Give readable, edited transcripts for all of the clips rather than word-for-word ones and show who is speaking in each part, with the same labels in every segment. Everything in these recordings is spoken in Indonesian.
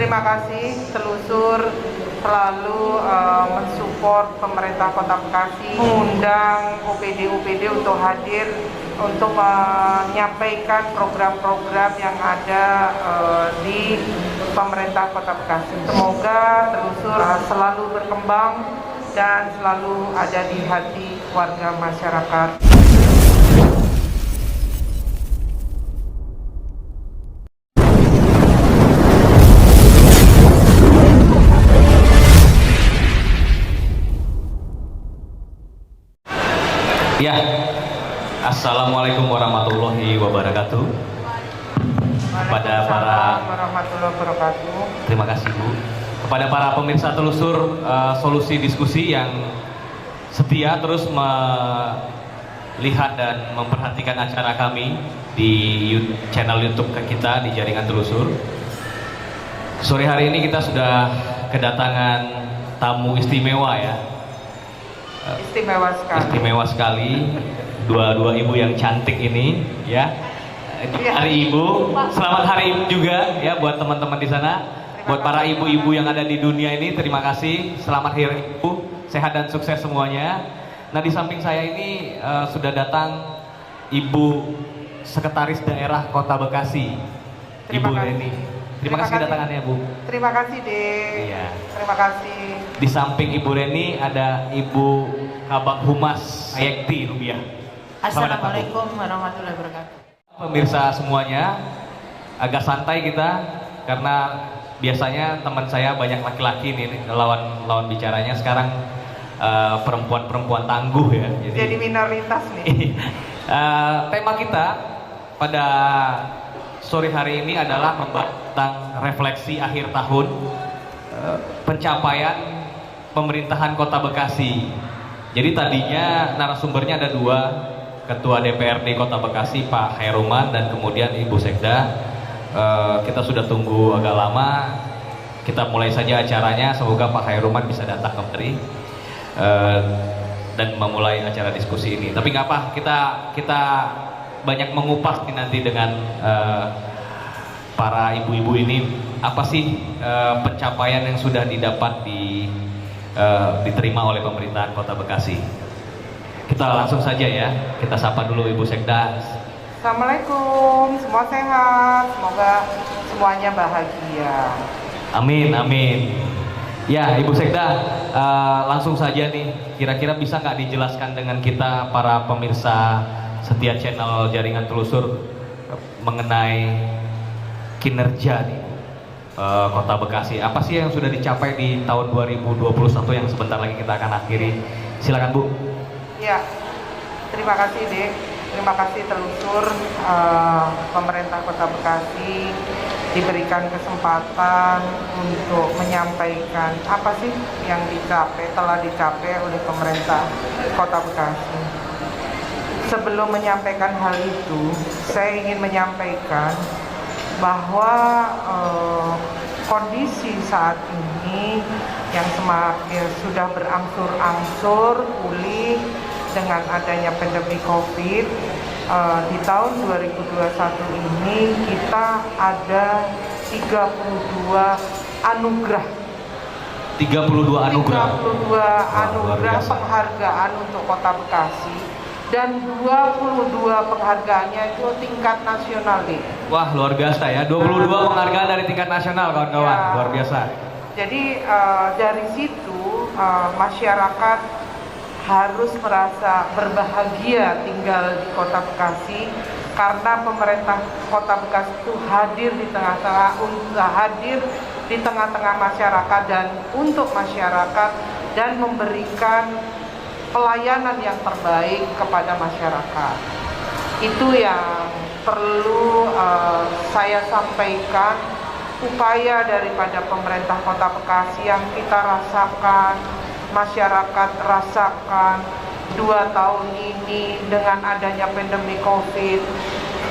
Speaker 1: Terima kasih telusur selalu mensupport pemerintah Kota Bekasi, mengundang OPD-OPD untuk hadir untuk menyampaikan program-program yang ada di pemerintah Kota Bekasi. Semoga telusur selalu berkembang dan selalu ada di hati warga masyarakat.
Speaker 2: Ya, Assalamualaikum warahmatullahi wabarakatuh. Kepada para
Speaker 1: warahmatullahi wabarakatuh.
Speaker 2: Terima kasih Bu. Kepada para pemirsa telusur solusi diskusi yang setia terus melihat dan memperhatikan acara kami di channel YouTube kita di Jaringan Telusur. Sore hari ini kita sudah kedatangan tamu istimewa ya. Istimewa sekali dua ibu yang cantik ini ya. Hari Ibu, selamat hari Ibu juga ya buat teman-teman di sana. Buat para ibu-ibu yang ada di dunia ini, terima kasih. Selamat hari Ibu, sehat dan sukses semuanya. Nah, di samping saya ini sudah datang Ibu Sekretaris Daerah Kota Bekasi, Ibu Reni. Terima kasih kedatangannya Bu.
Speaker 1: Terima kasih Dek.
Speaker 2: Iya.
Speaker 1: Terima kasih.
Speaker 2: Di samping Ibu Reni ada Ibu Kabak Humas Ayekti Rubiah.
Speaker 1: Assalamualaikum warahmatullahi wabarakatuh.
Speaker 2: Pemirsa semuanya, agak santai kita karena biasanya teman saya banyak laki-laki nih lawan bicaranya. Sekarang perempuan-perempuan tangguh ya.
Speaker 1: Jadi minoritas nih.
Speaker 2: Tema kita pada sore hari ini adalah tentang refleksi akhir tahun pencapaian pemerintahan Kota Bekasi. Jadi tadinya narasumbernya ada dua, Ketua DPRD Kota Bekasi Pak Khairuman dan kemudian Ibu Sekda. Kita sudah tunggu agak lama, kita mulai saja acaranya. Semoga Pak Khairuman bisa datang kembali dan memulai acara diskusi ini. Tapi nggak apa, kita banyak mengupas nih nanti dengan para ibu-ibu ini, apa sih pencapaian yang sudah didapat diterima oleh pemerintahan Kota Bekasi. Kita langsung saja ya, kita sapa dulu Ibu Sekda.
Speaker 1: Assalamualaikum, semua sehat, semoga semuanya bahagia.
Speaker 2: Amin, amin. Ya Ibu Sekda, langsung saja nih, kira-kira bisa nggak dijelaskan dengan kita para pemirsa setia channel Jaringan Telusur mengenai kinerja nih Kota Bekasi. Apa sih yang sudah dicapai di tahun 2021 yang sebentar lagi kita akan akhiri? Silakan Bu.
Speaker 1: Ya, terima kasih Dek. Terima kasih telusur pemerintah Kota Bekasi diberikan kesempatan untuk menyampaikan apa sih yang telah dicapai oleh pemerintah Kota Bekasi. Sebelum menyampaikan hal itu, saya ingin menyampaikan bahwa kondisi saat ini yang semakin sudah berangsur-angsur pulih dengan adanya pandemi COVID, di tahun 2021 ini kita ada 32 anugerah.
Speaker 2: 32 anugerah.
Speaker 1: 32 anugerah penghargaan untuk Kota Bekasi. Dan 22 penghargaannya itu tingkat nasional nih.
Speaker 2: Wah, luar biasa ya, 22 penghargaan dari tingkat nasional kawan-kawan, ya. Luar biasa.
Speaker 1: Jadi dari situ masyarakat harus merasa berbahagia tinggal di Kota Bekasi karena pemerintah Kota Bekasi itu hadir di tengah-tengah masyarakat dan untuk masyarakat dan memberikan pelayanan yang terbaik kepada masyarakat. Itu yang perlu saya sampaikan, upaya daripada pemerintah Kota Bekasi yang kita rasakan, masyarakat rasakan 2 tahun ini dengan adanya pandemi COVID.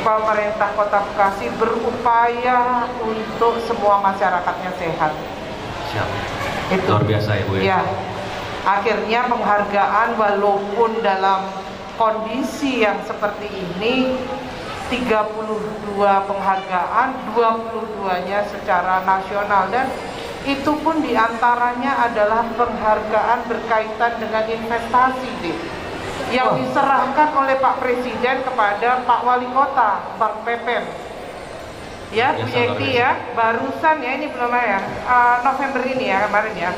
Speaker 1: Pemerintah Kota Bekasi berupaya untuk semua masyarakatnya sehat.
Speaker 2: Siap.
Speaker 1: Itu
Speaker 2: luar biasa ya Bu ya.
Speaker 1: Akhirnya penghargaan walaupun dalam kondisi yang seperti ini 32 penghargaan, 22-nya secara nasional, dan itu pun diantaranya adalah penghargaan berkaitan dengan investasi yang diserahkan oleh Pak Presiden kepada Pak Wali Kota, Bang Pepen. Ya, Bu Yekti ya, barusan ya, ini belum ya, November ini ya, kemarin ya.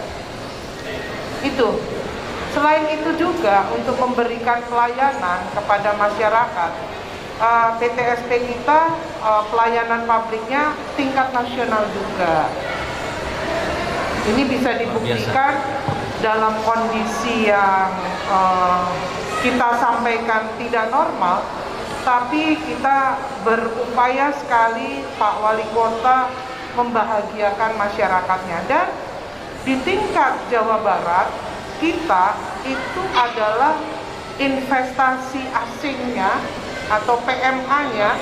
Speaker 1: Itu. Selain itu juga untuk memberikan pelayanan kepada masyarakat, PTSP kita pelayanan publiknya tingkat nasional juga. Ini bisa dibuktikan dalam kondisi yang kita sampaikan tidak normal, tapi kita berupaya sekali Pak Wali Kota membahagiakan masyarakatnya. Dan di tingkat Jawa Barat kita itu adalah investasi asingnya atau PMA-nya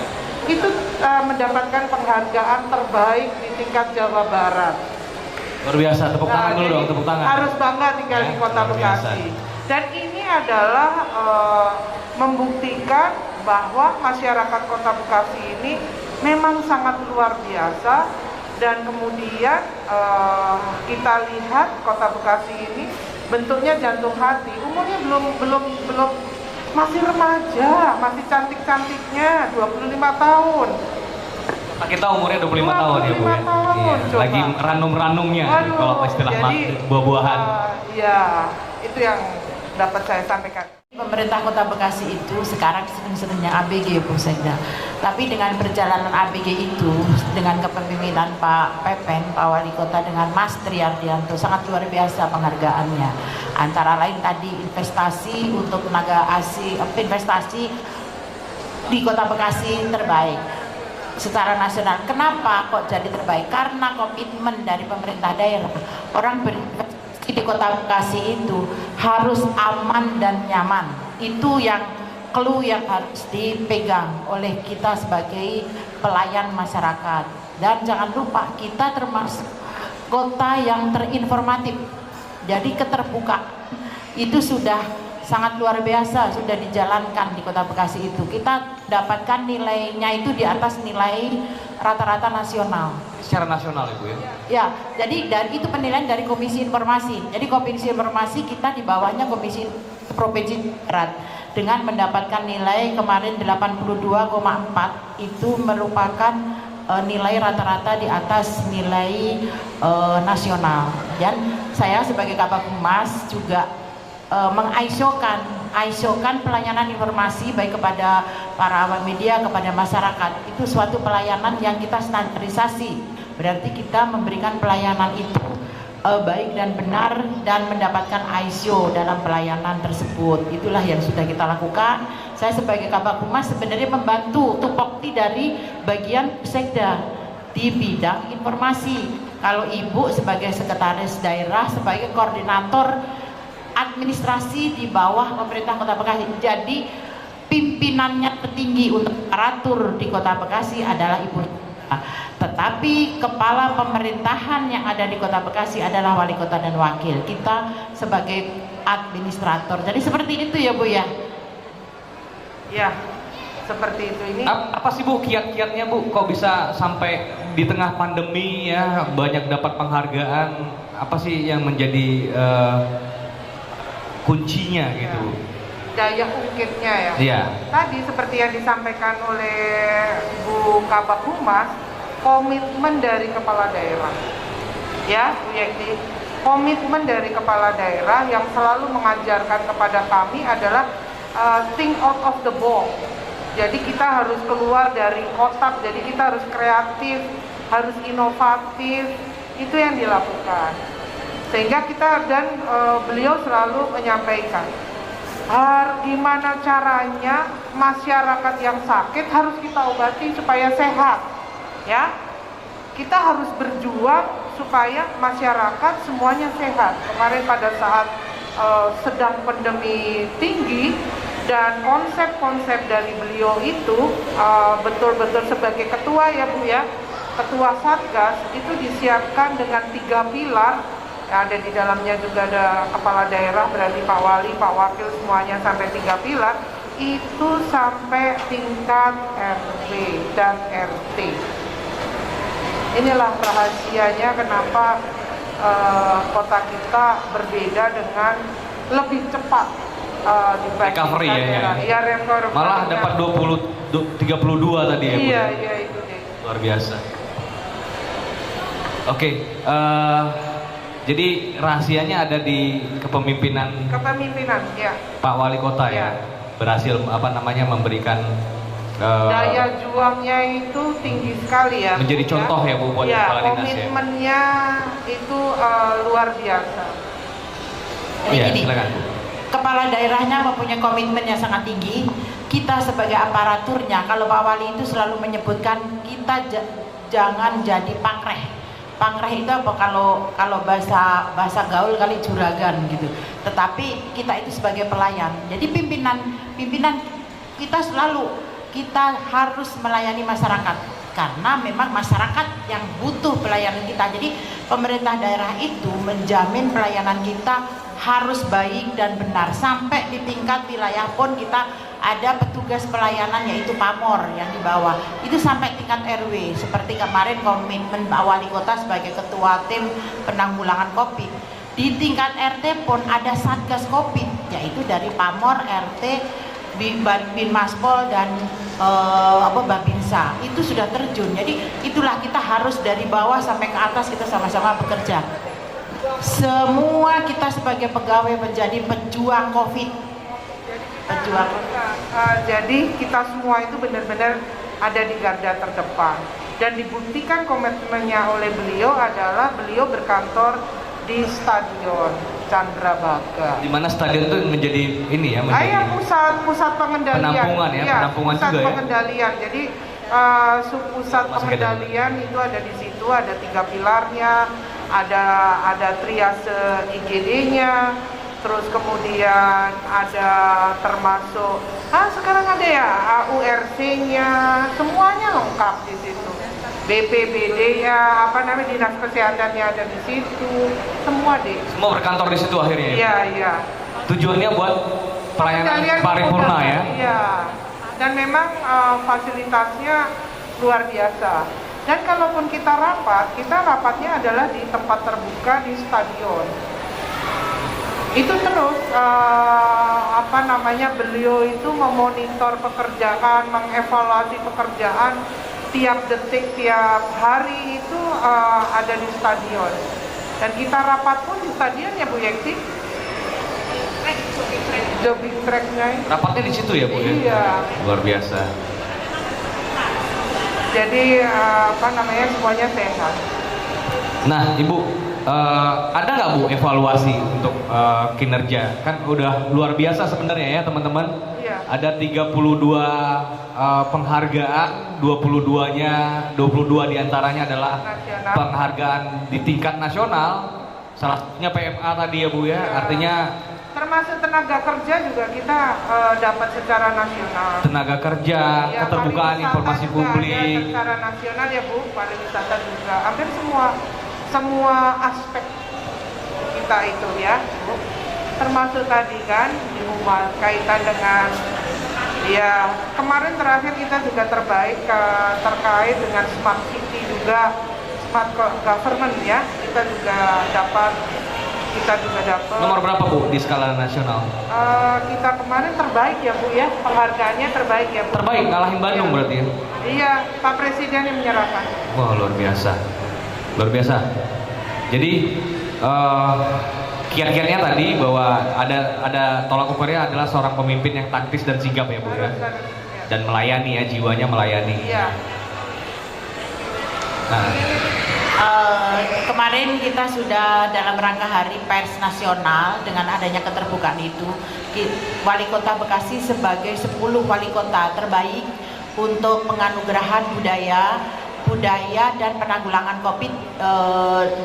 Speaker 1: itu mendapatkan penghargaan terbaik di tingkat Jawa Barat.
Speaker 2: Luar biasa, tepuk tangan dulu dong, tepuk tangan.
Speaker 1: Harus bangga tinggal di Kota Bekasi. Dan ini adalah membuktikan bahwa masyarakat Kota Bekasi ini memang sangat luar biasa. Dan kemudian kita lihat Kota Bekasi ini bentuknya jantung hati, umurnya belum masih remaja, masih cantik-cantiknya, 25 tahun.
Speaker 2: Kita umurnya 25 tahun ya Bu ya.
Speaker 1: Tahun,
Speaker 2: Iya, lagi ranum-ranumnya kalau istilah buah-buahan.
Speaker 1: Iya, itu yang dapat saya sampaikan.
Speaker 3: Pemerintah Kota Bekasi itu sekarang sering-seringnya ABG Bu Sekda. Tapi dengan perjalanan ABG itu, dengan kepemimpinan Pak Pepen, Pak Wali Kota, dengan Mas Triardianto, sangat luar biasa penghargaannya. Antara lain tadi investasi untuk tenaga asing, investasi di Kota Bekasi terbaik secara nasional. Kenapa kok jadi terbaik? Karena komitmen dari pemerintah daerah. Orang berinvestasi di Kota Bekasi itu harus aman dan nyaman. Itu yang clue yang harus dipegang oleh kita sebagai pelayan masyarakat. Dan jangan lupa kita termasuk kota yang terinformatif. Jadi keterbukaan itu sudah sangat luar biasa, sudah dijalankan di Kota Bekasi itu. Kita dapatkan nilainya itu di atas nilai rata-rata nasional.
Speaker 2: Secara nasional Ibu ya?
Speaker 3: Ya, jadi dari itu penilaian dari Komisi Informasi. Jadi Komisi Informasi kita di bawahnya Komisi Provinsi Barat dengan mendapatkan nilai kemarin 82,4, itu merupakan nilai rata-rata di atas nilai nasional. Dan saya sebagai Kabag Humas juga meng-ISO-kan pelayanan informasi baik kepada para awak media, kepada masyarakat. Itu suatu pelayanan yang kita standarisasi, berarti kita memberikan pelayanan itu baik dan benar dan mendapatkan ISO dalam pelayanan tersebut. Itulah yang sudah kita lakukan. Saya sebagai Kabag Humas sebenarnya membantu tupoksi dari bagian Sekda di bidang informasi. Kalau Ibu sebagai sekretaris daerah, sebagai koordinator administrasi di bawah pemerintah Kota Bekasi. Jadi pimpinannya tertinggi untuk aparatur di Kota Bekasi adalah Ibu. Tetapi kepala pemerintahan yang ada di Kota Bekasi adalah wali kota dan wakil. Kita sebagai administrator. Jadi seperti itu ya Bu ya.
Speaker 1: Ya, seperti itu. Ini
Speaker 2: apa sih Bu kiat-kiatnya Bu? Kok bisa sampai di tengah pandemi ya banyak dapat penghargaan? Apa sih yang menjadi kuncinya gitu Bu?
Speaker 1: Daya ungkitnya ya.
Speaker 2: Iya.
Speaker 1: Tadi seperti yang disampaikan oleh Bu Kabag Humas, komitmen dari kepala daerah. Ya, Bu Yekti, komitmen dari kepala daerah yang selalu mengajarkan kepada kami adalah think out of the box. Jadi kita harus keluar dari kotak, jadi kita harus kreatif, harus inovatif. Itu yang dilakukan. Sehingga kita dan beliau selalu menyampaikan gimana caranya masyarakat yang sakit harus kita obati supaya sehat, ya. Kita harus berjuang supaya masyarakat semuanya sehat. Kemarin pada saat sedang pandemi tinggi, dan konsep-konsep dari beliau itu betul-betul sebagai ketua ya Bu ya, ketua Satgas itu disiapkan dengan 3 pilar. Ada di dalamnya juga ada kepala daerah, berarti Pak Wali, Pak Wakil, semuanya sampai 3 pilar. itu sampai tingkat RW dan RT. Inilah rahasianya kenapa kota kita berbeda dengan lebih cepat dibandingkan
Speaker 2: Recovery ya.
Speaker 1: Iya, recovery.
Speaker 2: Malah dapat 32 tadi ya Bu.
Speaker 1: Iya, iya itu deh.
Speaker 2: Luar biasa. Oke, jadi rahasianya ada di kepemimpinan
Speaker 1: Kepemimpinan, ya.
Speaker 2: Pak Wali Kota ya.
Speaker 1: Ya.
Speaker 2: Berhasil memberikan
Speaker 1: Daya juangnya itu tinggi sekali ya.
Speaker 2: menjadi
Speaker 1: Bu,
Speaker 2: contoh ya Bu buat
Speaker 1: ya,
Speaker 2: kepala dinas ya.
Speaker 1: komitmennya itu luar biasa.
Speaker 3: Jadi
Speaker 2: Iya,
Speaker 3: gini,
Speaker 2: silakan Bu.
Speaker 3: kepala daerahnya mempunyai komitmen yang sangat tinggi. Kita sebagai aparaturnya, kalau Pak Wali itu selalu menyebutkan kita jangan jadi pangkreh. Pangkreh itu apa? Kalau bahasa gaul kali juragan gitu. Tetapi kita itu sebagai pelayan. Jadi pimpinan kita kita harus melayani masyarakat karena memang masyarakat yang butuh pelayanan kita. Jadi pemerintah daerah itu menjamin pelayanan kita harus baik dan benar. Sampai di tingkat wilayah pun kita ada petugas pelayanan yaitu pamor yang di bawah. Itu sampai tingkat RW. Seperti kemarin komitmen Pak Wali Kota sebagai ketua tim penanggulangan COVID. Di tingkat RT pun ada Satgas COVID, yaitu dari pamor, RT, Binmaspol dan Babinsa. Itu sudah terjun. Jadi itulah kita harus dari bawah sampai ke atas kita sama-sama bekerja. Semua kita sebagai pegawai menjadi pejuang COVID. Pejuang.
Speaker 1: Jadi kita semua itu benar-benar ada di garda terdepan. Dan dibuktikan komitmennya oleh beliau adalah beliau berkantor di Stadion Candrabaga.
Speaker 2: Di mana stadion itu menjadi ini ya, menjadi
Speaker 1: pusat pengendalian.
Speaker 2: Penampungan ya, penampungan
Speaker 1: pusat
Speaker 2: juga ya.
Speaker 1: pengendalian. Jadi pusat pengendalian itu ada di situ, ada 3 pilarnya, ada triase IGD-nya, terus kemudian ada termasuk sekarang ada ya AURC-nya, semuanya lengkap di situ. BPBD-nya, dinas kesehatannya ada di situ, semua deh.
Speaker 2: Semua berkantor di situ akhirnya ya.
Speaker 1: Iya, iya.
Speaker 2: Tujuannya buat pelayanan paripurna ya.
Speaker 1: Iya. Dan memang fasilitasnya luar biasa. Dan kalaupun kita rapatnya adalah di tempat terbuka di stadion. Itu terus beliau itu memonitor pekerjaan, mengevaluasi pekerjaan tiap detik, tiap hari itu ada di stadion. Dan kita rapat pun di stadion ya Bu Yekti. Jogging track-nya.
Speaker 2: Rapatnya di situ ya Bu ya.
Speaker 1: Iya.
Speaker 2: Luar biasa.
Speaker 1: Jadi semuanya sehat.
Speaker 2: Nah Ibu, ada nggak Bu evaluasi untuk kinerja? Kan udah luar biasa sebenarnya ya teman-teman.
Speaker 1: Iya.
Speaker 2: Ada 32 penghargaan, 22 diantaranya adalah
Speaker 1: Nasional.
Speaker 2: penghargaan di tingkat nasional. Salah satunya PMA tadi ya Bu ya.
Speaker 1: Iya.
Speaker 2: Artinya
Speaker 1: Termasuk tenaga kerja juga kita dapat secara nasional.
Speaker 2: tenaga kerja,
Speaker 1: Ya,
Speaker 2: keterbukaan
Speaker 1: pariwisata
Speaker 2: informasi
Speaker 1: juga
Speaker 2: publik.
Speaker 1: ada secara nasional ya Bu, pariwisata juga. Hampir semua aspek kita itu ya Bu. Termasuk tadi kan kaitan dengan kemarin terakhir kita juga terbaik terkait dengan smart city juga, smart government ya. Kita juga dapat.
Speaker 2: Nomor berapa Bu di skala nasional?
Speaker 1: Kita kemarin terbaik ya Bu ya, penghargaannya terbaik ya Bu.
Speaker 2: Terbaik, ngalahin Bandung
Speaker 1: Iya.
Speaker 2: berarti ya?
Speaker 1: Iya, Pak Presiden yang menyerahkan.
Speaker 2: Wah luar biasa, luar biasa. Jadi kiat-kiatnya tadi bahwa ada tolak ukurnya adalah seorang pemimpin yang taktis dan sigap ya Bu ya, dan melayani ya, jiwanya melayani.
Speaker 1: Iya.
Speaker 2: Nah,
Speaker 3: kemarin kita sudah dalam rangka Hari Pers Nasional dengan adanya keterbukaan itu, Wali Kota Bekasi sebagai 10 wali kota terbaik untuk penganugerahan budaya dan penanggulangan COVID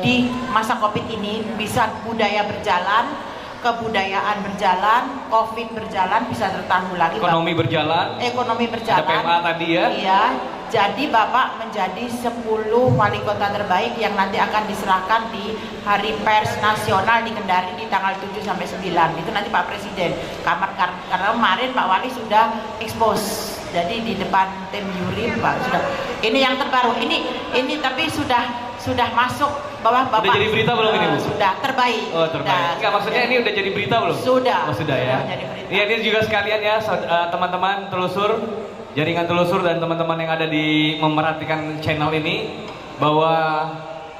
Speaker 3: di masa COVID ini. Bisa budaya berjalan, kebudayaan berjalan, COVID berjalan, bisa tertanggulangi.
Speaker 2: ekonomi berjalan.
Speaker 3: Ekonomi berjalan.
Speaker 2: Ada PMA tadi ya.
Speaker 3: Iya. Jadi Bapak menjadi 10 wali kota terbaik yang nanti akan diserahkan di Hari Pers Nasional di Kendari di tanggal 7 sampai 9. Itu nanti Pak Presiden. Karena kemarin Pak Wali sudah expose. Jadi di depan tim juri Pak sudah. Ini yang terbaru. Ini tapi sudah masuk bawah Bapak.
Speaker 2: Udah jadi berita belum ini, Bu?
Speaker 3: Sudah terbaik.
Speaker 2: Oh, terbaik. Enggak, maksudnya ini udah jadi berita belum?
Speaker 3: Sudah.
Speaker 2: Oh, sudah ya.
Speaker 3: Jadi berita.
Speaker 2: Iya, ini juga sekalian ya teman-teman telusur, jaringan telusur dan teman-teman yang ada di memerhatikan channel ini, bahwa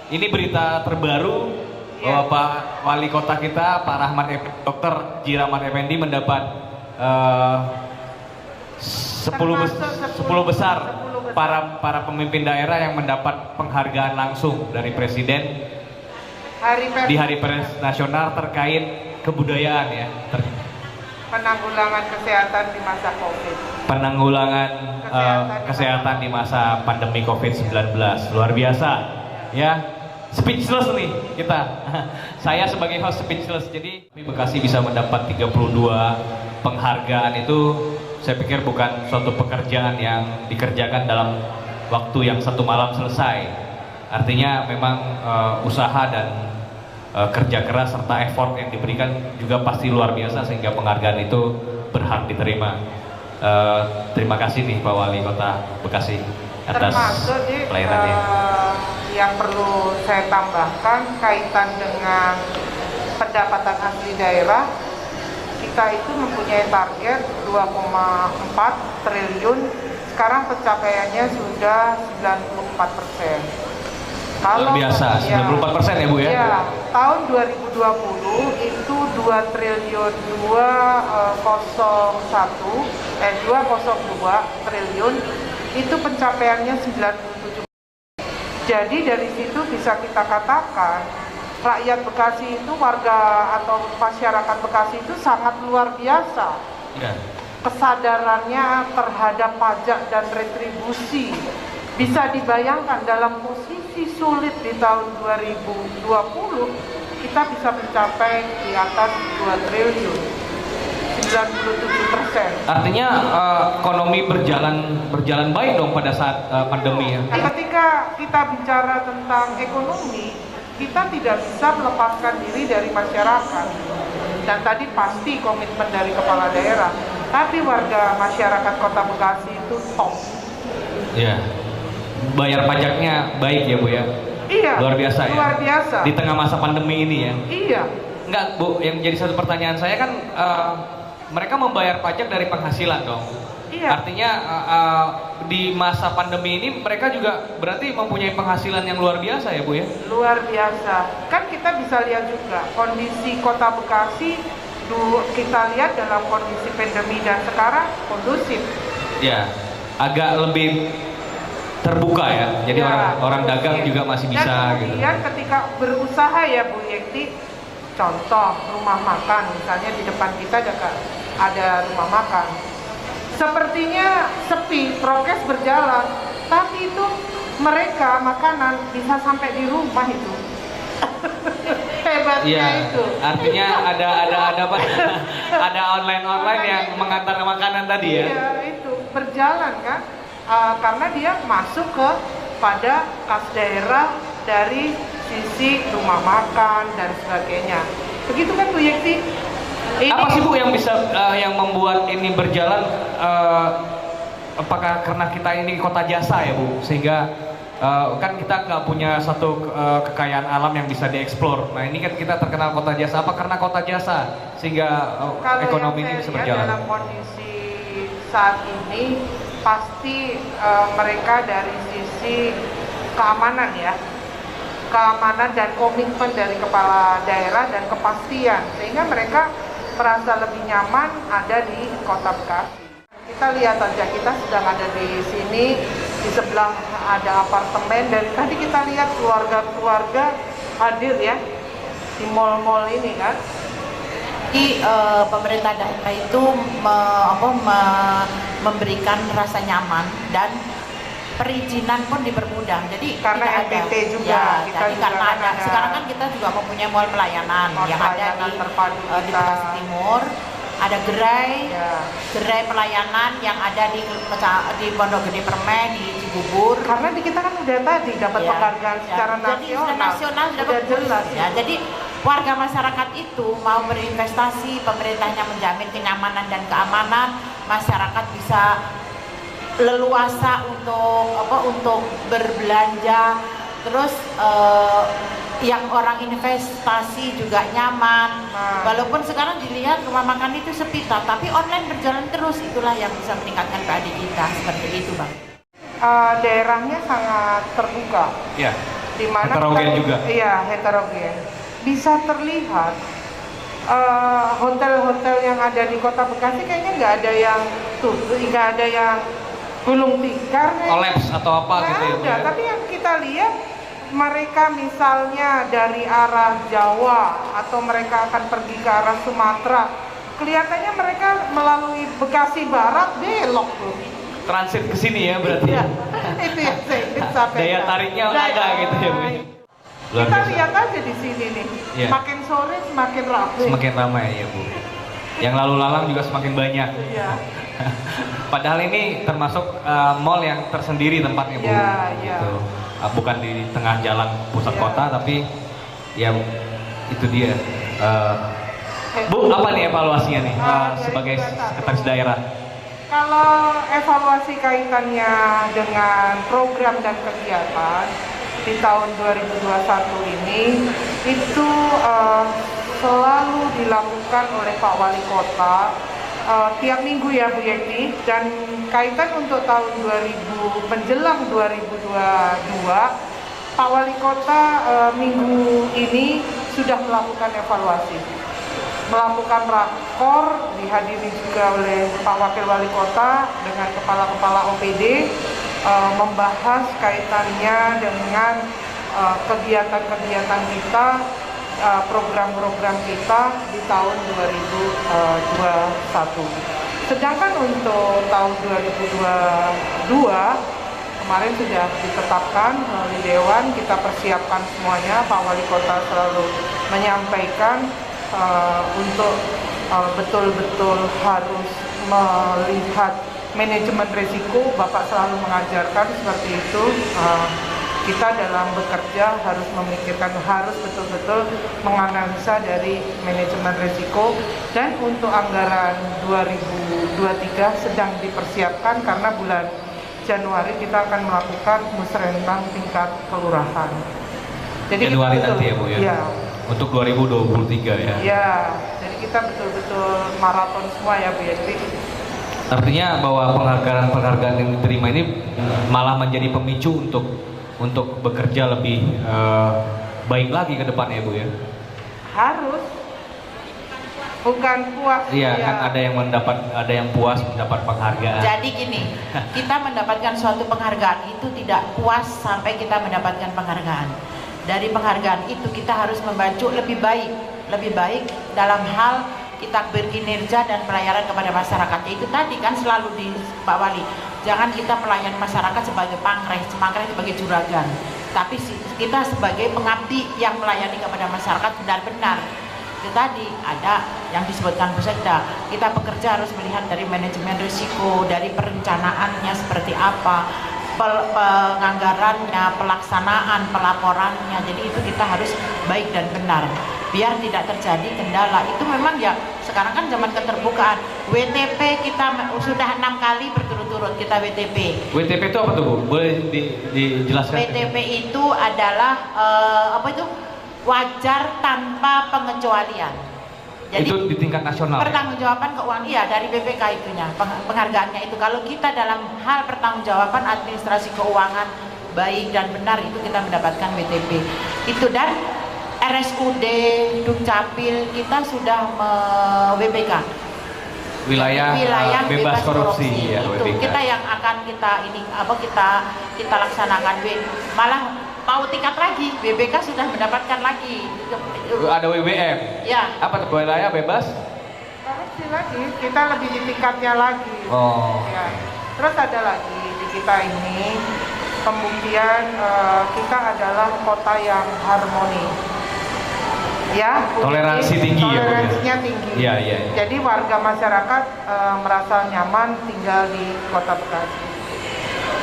Speaker 2: ini berita terbaru bahwa Pak Wali Kota kita Pak Dr. Ji Rahmat Effendi mendapat 10 besar para pemimpin daerah yang mendapat penghargaan langsung dari Presiden di Hari Pers Nasional terkait kebudayaan ya.
Speaker 1: Penanggulangan kesehatan di masa COVID.
Speaker 2: Penanggulangan kesehatan di masa pandemi COVID-19. Luar biasa ya. Speechless nih kita. Saya sebagai host speechless. Jadi Bekasi bisa mendapat 32 penghargaan itu, saya pikir bukan suatu pekerjaan yang dikerjakan dalam waktu yang satu malam selesai. Artinya memang usaha dan kerja keras serta effort yang diberikan juga pasti luar biasa sehingga penghargaan itu berhak diterima. Terima kasih nih Pak Wali Kota Bekasi atas pelayanannya.
Speaker 1: Yang perlu saya tambahkan kaitan dengan pendapatan asli daerah, kita itu mempunyai target 2,4 triliun, sekarang pencapaiannya sudah 94%.
Speaker 2: Luar biasa, 94% ya Bu ya?
Speaker 1: Ya, tahun 2020 itu 2 triliun 202 triliun, itu pencapaiannya 97%. Jadi dari situ bisa kita katakan rakyat Bekasi itu, warga atau masyarakat Bekasi itu sangat luar biasa.
Speaker 2: Ya.
Speaker 1: Kesadarannya terhadap pajak dan retribusi. Bisa dibayangkan dalam posisi sulit di tahun 2020 kita bisa mencapai di atas 2 triliun, 97%.
Speaker 2: Artinya ekonomi berjalan baik dong pada saat pandemi ya.
Speaker 1: Ketika kita bicara tentang ekonomi, kita tidak bisa melepaskan diri dari masyarakat. Dan tadi pasti komitmen dari kepala daerah, tapi warga masyarakat Kota Bekasi itu top.
Speaker 2: Iya. Bayar pajaknya baik ya Bu ya?
Speaker 1: Iya.
Speaker 2: Luar biasa ya?
Speaker 1: Luar biasa.
Speaker 2: Di tengah masa pandemi ini ya?
Speaker 1: Iya.
Speaker 2: Enggak Bu, yang jadi satu pertanyaan saya kan mereka membayar pajak dari penghasilan dong.
Speaker 1: Iya.
Speaker 2: Artinya di masa pandemi ini mereka juga berarti mempunyai penghasilan yang luar biasa ya Bu ya?
Speaker 1: Luar biasa. Kan kita bisa lihat juga kondisi Kota Bekasi kita lihat dalam kondisi pandemi dan sekarang kondusif.
Speaker 2: Ya, agak lebih terbuka ya. Jadi
Speaker 1: Ya,
Speaker 2: orang dagang juga masih bisa
Speaker 1: dan
Speaker 2: gitu.
Speaker 1: kemudian ketika berusaha ya Bu Yekti, contoh rumah makan misalnya di depan kita ada rumah makan. Sepertinya sepi, prokes berjalan, tapi itu mereka makanan bisa sampai di rumah itu. Hebatnya
Speaker 2: Iya,
Speaker 1: itu.
Speaker 2: artinya ada apa? Ada online yang mengantar makanan tadi ya.
Speaker 1: Iya, itu berjalan kan? Karena dia masuk pada kas daerah dari sisi rumah makan dan sebagainya. Begitu kan Bu Yekti?
Speaker 2: Apa sih Bu yang bisa yang membuat ini berjalan? Apakah karena kita ini kota jasa ya Bu, sehingga kan kita nggak punya satu kekayaan alam yang bisa dieksplor. Nah ini kan kita terkenal kota jasa. Apa karena kota jasa sehingga ekonomi ini bisa berjalan?
Speaker 1: Dalam kondisi saat ini pasti mereka dari sisi keamanan ya, keamanan dan komitmen dari kepala daerah dan kepastian, sehingga mereka merasa lebih nyaman ada di Kota Bekasi. Kita lihat aja, kita sedang ada di sini, di sebelah ada apartemen, dan tadi kita lihat keluarga-keluarga hadir ya di mal-mal ini kan.
Speaker 3: Jadi pemerintah daerah itu memberikan rasa nyaman dan perizinan pun dipermudah. Jadi
Speaker 1: karena
Speaker 3: tidak ada,
Speaker 1: MPT juga,
Speaker 3: ya,
Speaker 1: kita
Speaker 3: jadi
Speaker 1: juga
Speaker 3: karena
Speaker 1: kan
Speaker 3: ada. Sekarang kan kita juga mempunyai mall pelayanan yang ada di
Speaker 1: terpadu
Speaker 3: Bekasi Timur, ada gerai,
Speaker 1: Ya.
Speaker 3: gerai pelayanan yang ada di Pondok Gede Permai, di Cibubur.
Speaker 1: Karena di kita kan udah tadi dapat
Speaker 3: Ya,
Speaker 1: penghargaan
Speaker 3: ya.
Speaker 1: secara
Speaker 3: Jadi sudah nasional sudah
Speaker 1: udah
Speaker 3: bagus.
Speaker 1: jelas.
Speaker 3: Ya, jadi warga masyarakat itu mau berinvestasi, pemerintahnya menjamin kenyamanan dan keamanan, masyarakat bisa leluasa untuk berbelanja, terus yang orang investasi juga nyaman.
Speaker 1: Nah.
Speaker 3: Walaupun sekarang dilihat rumah makan itu sepi, tapi online berjalan terus, itulah yang bisa meningkatkan PAD kita, seperti itu Bang.
Speaker 1: Daerahnya sangat terbuka,
Speaker 2: Ya.
Speaker 1: di mana
Speaker 2: Heterogen juga.
Speaker 1: Iya, heterogen. Bisa terlihat hotel-hotel yang ada di Kota Bekasi kayaknya nggak ada yang gulung tikar,
Speaker 2: Kolaps atau apa gitu ya, Bu,
Speaker 1: ada.
Speaker 2: ya?
Speaker 1: Tapi yang kita lihat mereka misalnya dari arah Jawa atau mereka akan pergi ke arah Sumatera, kelihatannya mereka melalui Bekasi Barat belok tuh.
Speaker 2: Transit ke sini ya berarti.
Speaker 1: Iya, itu yang saya ingin sampaikan.
Speaker 2: Daya tariknya ada gitu ya, Bu. Luar
Speaker 1: Kita
Speaker 2: biasa.
Speaker 1: lihat aja di sini nih,
Speaker 2: Iya.
Speaker 1: makin sore semakin ramai.
Speaker 2: Semakin ramai ya, Bu. Yang lalu lalang juga semakin banyak.
Speaker 1: Iya.
Speaker 2: Padahal ini termasuk mall yang tersendiri tempatnya, Bu.
Speaker 1: Iya, iya.
Speaker 2: Gitu. Bukan di tengah jalan pusat
Speaker 1: Iya.
Speaker 2: kota, tapi ya itu dia. Bu, apa nih evaluasinya nih sebagai sekretaris daerah?
Speaker 1: Kalau evaluasi kaitannya dengan program dan kegiatan di tahun 2021 ini itu selalu dilakukan oleh Pak Wali Kota tiap minggu ya Bu Yeti, dan kaitan untuk tahun 2000 menjelang 2022 Pak Wali Kota minggu ini sudah melakukan evaluasi, melakukan rakor, dihadiri juga oleh Pak Wakil Wali Kota dengan kepala-kepala OPD, membahas kaitannya dengan kegiatan-kegiatan kita, program-program kita di tahun 2021. Sedangkan untuk tahun 2022 kemarin sudah ditetapkan melalui Dewan, kita persiapkan semuanya. Pak Wali Kota selalu menyampaikan untuk betul-betul harus melihat manajemen risiko. Bapak selalu mengajarkan seperti itu. Kita dalam bekerja harus memikirkan, harus betul-betul menganalisa dari manajemen risiko. Dan untuk anggaran 2023 sedang dipersiapkan karena bulan Januari kita akan melakukan musrenbang tingkat kelurahan. Jadi
Speaker 2: Januari
Speaker 1: kita
Speaker 2: nanti ya, Bu ya?
Speaker 1: Ya.
Speaker 2: Untuk 2023 ya.
Speaker 1: Ya, jadi kita betul-betul maraton semua ya Bu Yeti.
Speaker 2: Artinya bahwa penghargaan yang diterima ini malah menjadi pemicu untuk bekerja lebih baik lagi ke depannya, Bu ya.
Speaker 1: Harus, bukan puas.
Speaker 2: Iya,
Speaker 1: ya.
Speaker 2: kan ada yang puas mendapat penghargaan.
Speaker 3: Jadi gini, kita mendapatkan suatu penghargaan itu tidak puas sampai kita mendapatkan penghargaan. Dari penghargaan itu kita harus membantu lebih baik dalam hal kita berkinerja dan pelayanan kepada masyarakat. Itu tadi kan selalu di Pak Wali, jangan kita melayani masyarakat sebagai pangkreh sebagai juragan, tapi kita sebagai pengabdi yang melayani kepada masyarakat benar-benar. Itu tadi ada yang disebutkan Bu Sekda, kita bekerja harus melihat dari manajemen risiko, dari perencanaannya seperti apa, penganggarannya, pelaksanaan, pelaporannya. Jadi itu kita harus baik dan benar biar tidak terjadi kendala. Itu memang ya sekarang kan zaman keterbukaan. WTP kita sudah 6 kali berturut-turut kita WTP.
Speaker 2: WTP itu apa tuh, Bu? Boleh dijelaskan?
Speaker 3: WTP itu adalah wajar tanpa pengecualian. Jadi
Speaker 2: itu di tingkat nasional.
Speaker 3: pertanggungjawaban keuangan, iya, dari BPK itunya penghargaannya itu. Kalau kita dalam hal pertanggungjawaban administrasi keuangan baik dan benar, itu kita mendapatkan WTP itu. Dan RSUD Dukcapil kita sudah WBK
Speaker 2: wilayah bebas korupsi ya,
Speaker 3: itu
Speaker 2: WBK.
Speaker 3: kita yang akan kita laksanakan. Malah mau tingkat lagi, BBK sudah mendapatkan lagi.
Speaker 2: Ada WBM.
Speaker 3: Ya.
Speaker 2: Apa tuh, wilayah bebas?
Speaker 1: Korupsi lagi, kita lebih di tingkatnya lagi.
Speaker 2: Oh.
Speaker 1: Ya. Terus ada lagi di kita ini pembuktian kita adalah kota yang harmoni. Ya, Bu
Speaker 2: Toleransi
Speaker 1: Yeti,
Speaker 2: tinggi ya, Bu, ya?
Speaker 1: toleransinya tinggi.
Speaker 2: Iya, iya.
Speaker 1: Jadi warga masyarakat merasa nyaman tinggal di Kota Bekasi.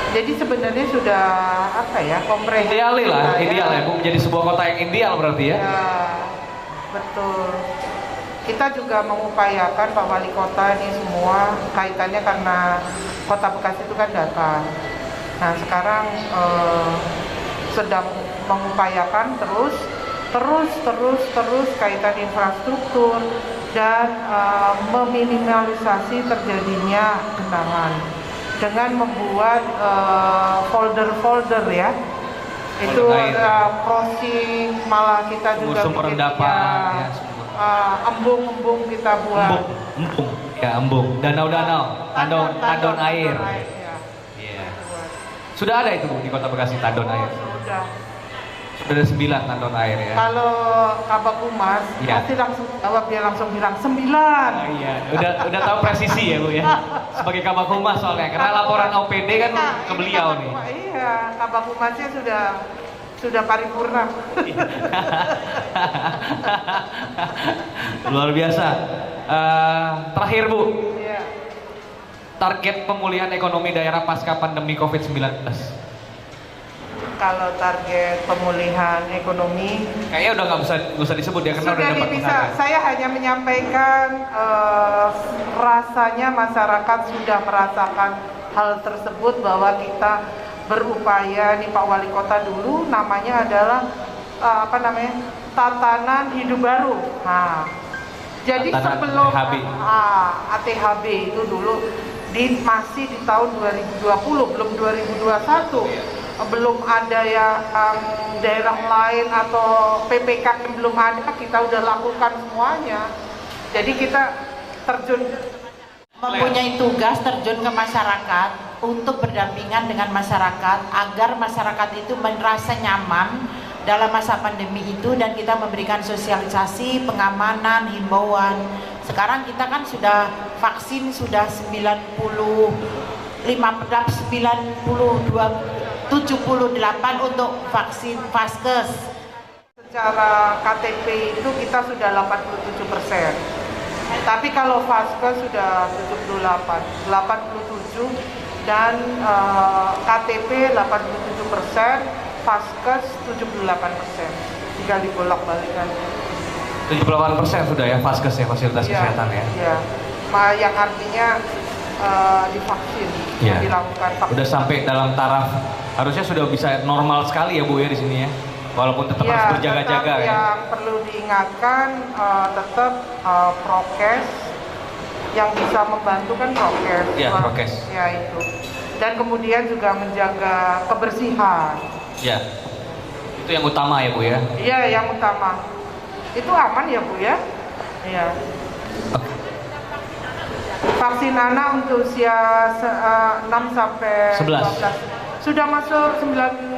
Speaker 1: Jadi sebenarnya sudah apa ya, komprehensif
Speaker 2: Ideal lah,
Speaker 1: ya.
Speaker 2: ideal ya Bu, menjadi sebuah kota yang ideal berarti ya.
Speaker 1: Ya, betul. Kita juga mengupayakan Pak Wali Kota ini semua kaitannya karena Kota Bekasi itu kan datar. Nah sekarang sedang mengupayakan terus kaitan infrastruktur dan meminimalisasi terjadinya genangan dengan membuat folder-folder ya. Itu
Speaker 2: Folder air.
Speaker 1: crossing, malah kita juga
Speaker 2: Sumber
Speaker 1: bikin,
Speaker 2: endapan,
Speaker 1: ya,
Speaker 2: ya, sumber.
Speaker 1: embung-embung kita buat.
Speaker 2: Embung, ya embung, danau-danau, tandon air.
Speaker 1: Ya.
Speaker 2: Iya. Sudah ada itu Bu di Kota Bekasi tandon air.
Speaker 1: Sudah.
Speaker 2: Sudah ada 9 tandon air ya.
Speaker 1: Kalau Kabak Humas
Speaker 2: Iya.
Speaker 1: pasti langsung jawab, dia langsung bilang 9.
Speaker 2: Oh, iya, udah tahu presisi ya Bu ya. Sebagai Kabak Humas soalnya, karena laporan OPD kan ke beliau nih.
Speaker 1: Iya, Kabak Humasnya sudah paripurna.
Speaker 2: Luar biasa. Terakhir Bu,
Speaker 1: Iya.
Speaker 2: target pemulihan ekonomi daerah pasca pandemi COVID-19.
Speaker 1: Kalau target pemulihan ekonomi
Speaker 2: Kayaknya udah nggak usah disebut ya karena udah
Speaker 1: sudah
Speaker 2: dapat
Speaker 1: bisa.
Speaker 2: penghargaan.
Speaker 1: Saya hanya menyampaikan rasanya masyarakat sudah merasakan hal tersebut bahwa kita berupaya nih Pak Wali Kota dulu namanya adalah tatanan hidup baru. Nah, jadi
Speaker 2: Tatanan
Speaker 1: sebelum
Speaker 2: ATHB.
Speaker 1: ATHB itu dulu masih di tahun 2020 belum 2021. Belum ada yang daerah lain atau PPK yang belum ada, kita udah lakukan semuanya. Jadi kita terjun,
Speaker 3: Mempunyai tugas terjun ke masyarakat untuk berdampingan dengan masyarakat agar masyarakat itu merasa nyaman dalam masa pandemi itu, dan kita memberikan sosialisasi, pengamanan, himbauan. Sekarang kita kan sudah vaksin sudah 78 untuk vaksin Vaskes.
Speaker 1: secara KTP itu kita sudah 87%. Tapi kalau Vaskes sudah 87 dan KTP 87%, Vaskes 78%. Tinggal dibolak-balikan.
Speaker 2: 78% sudah ya Vaskes ya, fasilitas
Speaker 1: Iya,
Speaker 2: kesehatan ya.
Speaker 1: Iya. Yang artinya divaksin,
Speaker 2: Iya.
Speaker 1: dilakukan vaksin.
Speaker 2: Udah sampai dalam taraf harusnya sudah bisa normal sekali ya Bu ya di sini ya. Walaupun tetap harus berjaga-jaga
Speaker 1: tetap
Speaker 2: ya.
Speaker 1: Yang perlu diingatkan tetap prokes, yang bisa membantu kan prokes.
Speaker 2: Iya, prokes.
Speaker 1: Ya itu. Dan kemudian juga menjaga kebersihan.
Speaker 2: Ya. Itu yang utama ya Bu ya.
Speaker 1: Iya, yang utama. Itu aman ya Bu ya? Iya. Vaksin anak untuk usia 6 sampai
Speaker 2: 11.
Speaker 1: 12 sudah masuk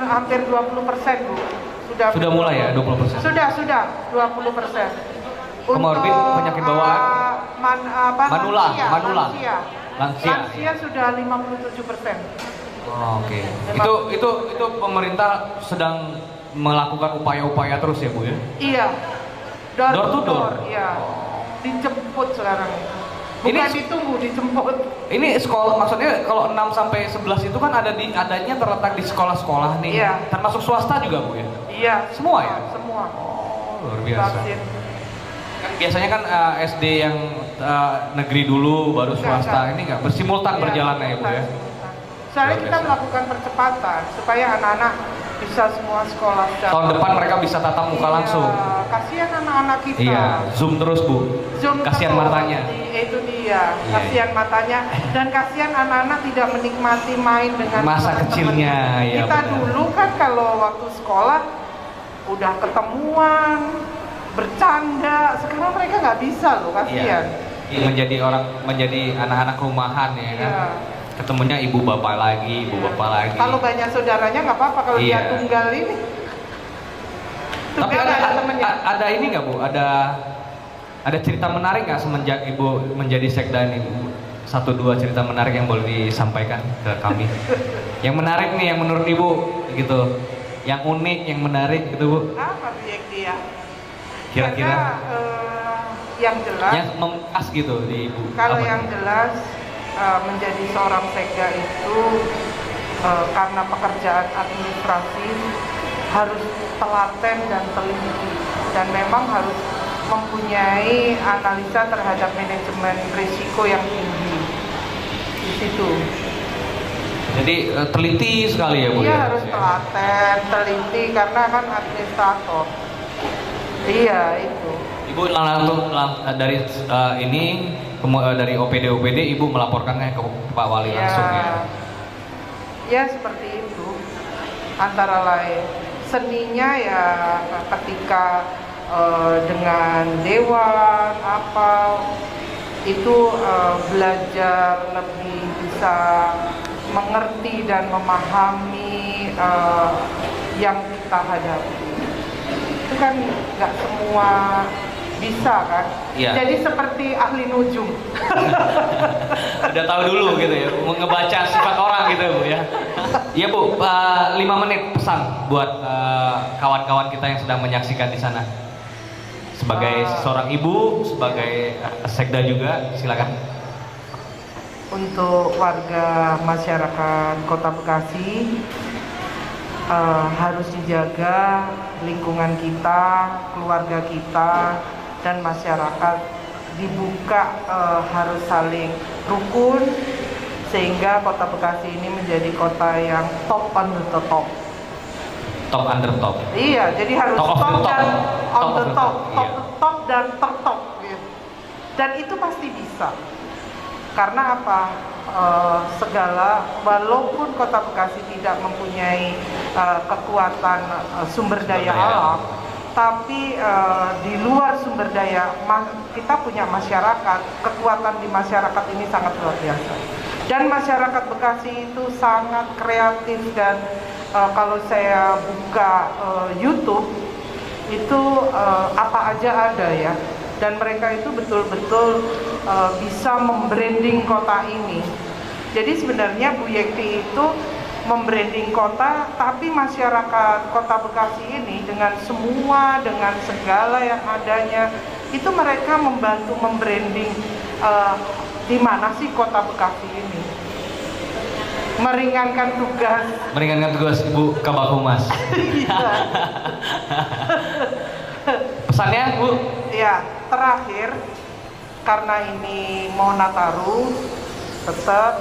Speaker 1: hampir 20% Bu.
Speaker 2: Sudah mulai ya 20%.
Speaker 1: Sudah 20%.
Speaker 2: Comorbid, penyakit bawaan? Manula.
Speaker 1: Lansia sudah 57%.
Speaker 2: Oh, oke. Itu pemerintah sedang melakukan upaya-upaya terus ya Bu ya.
Speaker 1: Iya.
Speaker 2: Door to door?
Speaker 1: Iya. Dijemput sekarang. Bukan
Speaker 2: Ini-
Speaker 1: ditunggu, dijemput.
Speaker 2: Ini sekolah maksudnya kalau 6 sampai 11 itu kan adanya terletak di sekolah-sekolah nih.
Speaker 1: Iya.
Speaker 2: Termasuk swasta juga Bu ya.
Speaker 1: Iya.
Speaker 2: Semua ya?
Speaker 1: Semua.
Speaker 2: Oh, luar biasa.
Speaker 1: Vaksin.
Speaker 2: Kan biasanya kan SD yang negeri dulu baru swasta, ini nggak bersimultan
Speaker 1: Iya,
Speaker 2: berjalan ya Bu ya.
Speaker 1: Soalnya
Speaker 2: Luar
Speaker 1: kita
Speaker 2: biasa.
Speaker 1: melakukan percepatan supaya anak-anak bisa semua sekolah secara
Speaker 2: Tahun depan mereka bisa tatap muka
Speaker 1: Iya,
Speaker 2: langsung.
Speaker 1: Kasihan anak-anak kita.
Speaker 2: Iya, Zoom terus Bu.
Speaker 1: Zoom
Speaker 2: Kasihan
Speaker 1: terus.
Speaker 2: matanya.
Speaker 1: Itu dia,
Speaker 2: Iya,
Speaker 1: kasihan matanya, dan kasihan anak-anak tidak menikmati main dengan
Speaker 2: Masa
Speaker 1: teman-teman.
Speaker 2: kecilnya, ya
Speaker 1: Kita
Speaker 2: benar.
Speaker 1: dulu kan kalau waktu sekolah udah ketemuan, bercanda, sekarang mereka nggak bisa loh, kasihan.
Speaker 2: Iya, menjadi anak-anak rumahan ya kan.
Speaker 1: Iya.
Speaker 2: Ketemunya ibu bapak lagi.
Speaker 1: Kalau banyak saudaranya nggak apa-apa, kalau
Speaker 2: Iya.
Speaker 1: dia tunggal ini.
Speaker 2: Tapi
Speaker 1: tunggal nggak temennya.
Speaker 2: ada ini nggak Bu? Ada cerita menarik nggak semenjak Ibu menjadi sekda ini Bu? 1-2 cerita menarik yang boleh disampaikan ke kami. Yang menarik nih, yang menurut Ibu gitu. Yang unik, yang menarik gitu Bu.
Speaker 1: Apa proyek dia?
Speaker 2: Kira-kira
Speaker 1: yang jelas,
Speaker 2: yang membekas gitu di Ibu.
Speaker 1: kalau
Speaker 2: Apa?
Speaker 1: yang jelas menjadi seorang sekda itu karena pekerjaan administrasi harus telaten dan teliti, dan memang harus mempunyai analisa terhadap manajemen risiko yang tinggi di situ.
Speaker 2: Jadi teliti sekali ya Bu.
Speaker 1: Iya,
Speaker 2: ya?
Speaker 1: harus telaten, teliti, karena kan administrator. Iya, itu.
Speaker 2: Ibu dari ini dari OPD Ibu melaporkannya ke Pak Wali langsung ya.
Speaker 1: Ya, seperti itu. Antara lain seninya ya ketika dengan dewan apa itu belajar lebih bisa mengerti dan memahami yang kita hadapi. Itu kan nggak semua bisa kan.
Speaker 2: Iya.
Speaker 1: Jadi seperti ahli nujum.
Speaker 2: Udah tahu dulu gitu ya, ngebaca sifat orang gitu Bu ya. Iya Bu, 5 menit pesan buat kawan-kawan kita yang sedang menyaksikan di sana. Sebagai seorang ibu, sebagai sekda juga, silakan.
Speaker 1: Untuk warga masyarakat Kota Bekasi, harus dijaga lingkungan kita, keluarga kita, dan masyarakat dibuka, harus saling rukun sehingga Kota Bekasi ini menjadi kota yang top under the top.
Speaker 2: Top under top.
Speaker 1: Iya, jadi harus
Speaker 2: Top of the top.
Speaker 1: dan on
Speaker 2: Top
Speaker 1: the
Speaker 2: of the
Speaker 1: top,
Speaker 2: top,
Speaker 1: top
Speaker 2: iya.
Speaker 1: the top dan top gitu. Dan itu pasti bisa. Karena apa? Segala, walaupun Kota Bekasi tidak mempunyai kekuatan sumber daya alam, tapi di luar sumber daya kita punya masyarakat. Kekuatan di masyarakat ini sangat luar biasa. Dan masyarakat Bekasi itu sangat kreatif, dan kalau saya buka YouTube itu apa aja ada ya. Dan mereka itu betul-betul bisa membranding kota ini. Jadi sebenarnya Bu Yekti itu membranding kota, tapi masyarakat Kota Bekasi ini dengan segala yang adanya, itu mereka membantu membranding di mana sih Kota Bekasi ini. Meringankan tugas
Speaker 2: Ibu Kabak Humas. Pesannya Bu?
Speaker 1: Ya, terakhir, karena ini mau Nataru, tetap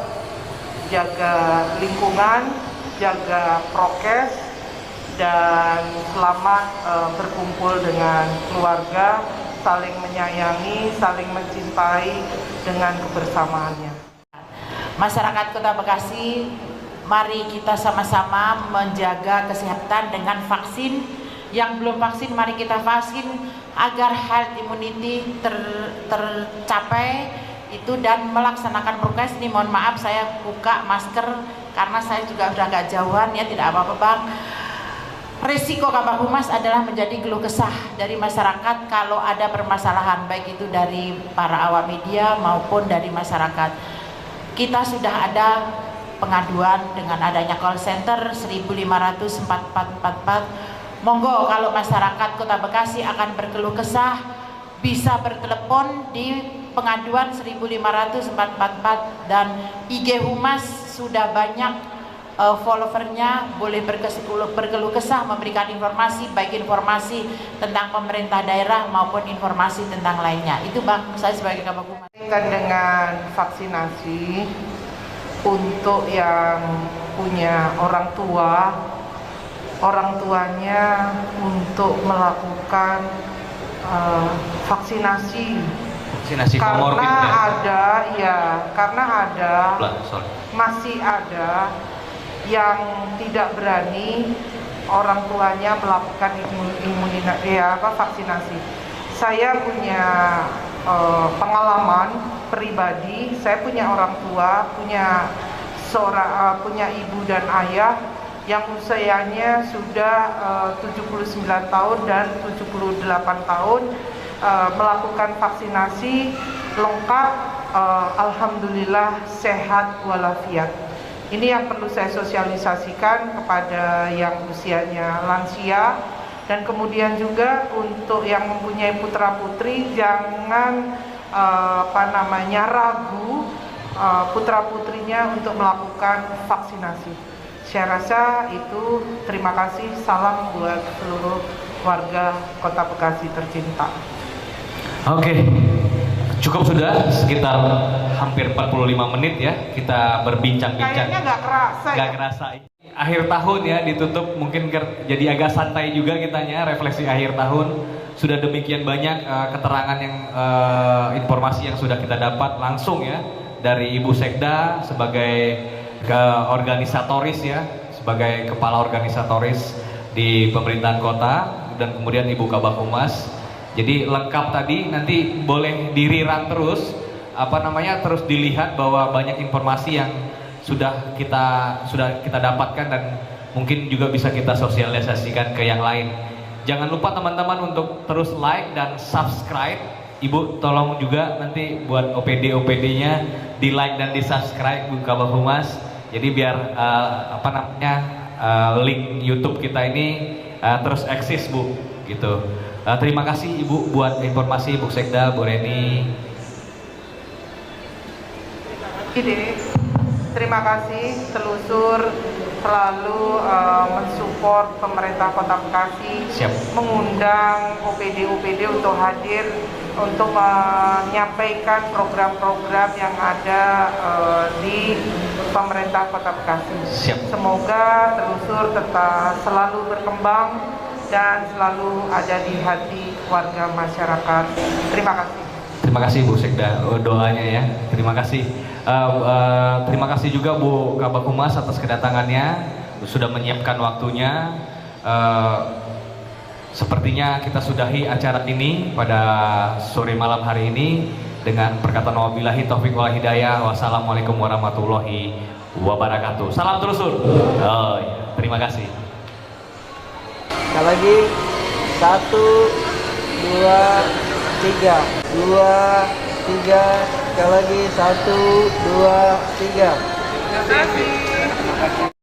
Speaker 1: jaga lingkungan, jaga prokes, dan selamat berkumpul dengan keluarga, saling menyayangi, saling mencintai dengan kebersamaannya.
Speaker 3: Masyarakat Kota Bekasi, mari kita sama-sama menjaga kesehatan dengan vaksin. Yang belum vaksin, mari kita vaksin agar herd immunity tercapai itu, dan melaksanakan prokes. Ini mohon maaf saya buka masker karena saya juga udah agak jauhan ya, tidak apa-apa Bang. Risiko Kabak Humas adalah menjadi keluh kesah dari masyarakat kalau ada permasalahan, baik itu dari para awak media maupun dari masyarakat. Kita sudah ada pengaduan dengan adanya call center 1500-4444. Monggo kalau masyarakat Kota Bekasi akan berkeluh kesah bisa bertelepon di pengaduan 1500-444, dan IG Humas sudah banyak followernya, boleh berkeluh kesah, memberikan informasi, baik informasi tentang pemerintah daerah maupun informasi tentang lainnya. Itu Bang, saya sebagai Kabak Humas.
Speaker 1: Dengan vaksinasi untuk yang punya orang tuanya untuk melakukan vaksinasi
Speaker 2: Komorbid ya?
Speaker 1: karena ada masih ada yang tidak berani orang tuanya melakukan vaksinasi. Saya punya pengalaman pribadi, saya punya orang tua, punya ibu dan ayah yang usianya sudah 79 tahun dan 78 tahun, melakukan vaksinasi lengkap, alhamdulillah sehat walafiat. Ini yang perlu saya sosialisasikan kepada yang usianya lansia, Dan kemudian juga untuk yang mempunyai putra-putri jangan ragu putra-putrinya untuk melakukan vaksinasi. Saya rasa itu. Terima kasih, salam buat seluruh warga Kota Bekasi tercinta.
Speaker 2: Oke, cukup sudah sekitar hampir 45 menit ya kita berbincang-bincang.
Speaker 1: Kayaknya nggak kerasa
Speaker 2: Nggak
Speaker 1: ya.
Speaker 2: kerasa. Akhir tahun ya ditutup, mungkin jadi agak santai juga kitanya, refleksi akhir tahun. Sudah demikian banyak keterangan yang informasi yang sudah kita dapat langsung ya dari Ibu Sekda sebagai organisatoris ya, sebagai kepala organisatoris di pemerintahan kota, dan kemudian Ibu Kabak Humas. Jadi lengkap tadi, nanti boleh diriran terus terus dilihat bahwa banyak informasi yang sudah kita dapatkan dan mungkin juga bisa kita sosialisasikan ke yang lain. Jangan lupa teman-teman untuk terus like dan subscribe. Ibu tolong juga nanti buat OPD-nya di like dan di subscribe Bu Kabak Humas. Jadi biar link YouTube kita ini terus eksis Bu, gitu. Terima kasih Ibu buat informasi, Bu Sekda, Bu Reni.
Speaker 1: Terima kasih telusur selalu mensupport pemerintah Kota Bekasi.
Speaker 2: Siap.
Speaker 1: Mengundang OPD untuk hadir untuk menyampaikan program-program yang ada di pemerintah Kota Bekasi.
Speaker 2: Siap.
Speaker 1: Semoga telusur tetap selalu berkembang dan selalu ada di hati warga masyarakat. Terima kasih.
Speaker 2: Terima kasih Bu Sekda doanya ya. Terima kasih. Terima kasih juga Bu Kabak Humas atas kedatangannya, sudah menyiapkan waktunya. Sepertinya kita sudahi acara ini pada sore malam hari ini dengan perkataan wabillahi taufiq wal hidayah. Wassalamualaikum warahmatullahi wabarakatuh. Salam telusur. Oh, ya. Terima kasih.
Speaker 4: Sekali lagi 1, 2, 3, 2, 3. Sekali lagi 1, 2, 3.
Speaker 1: Terima kasih.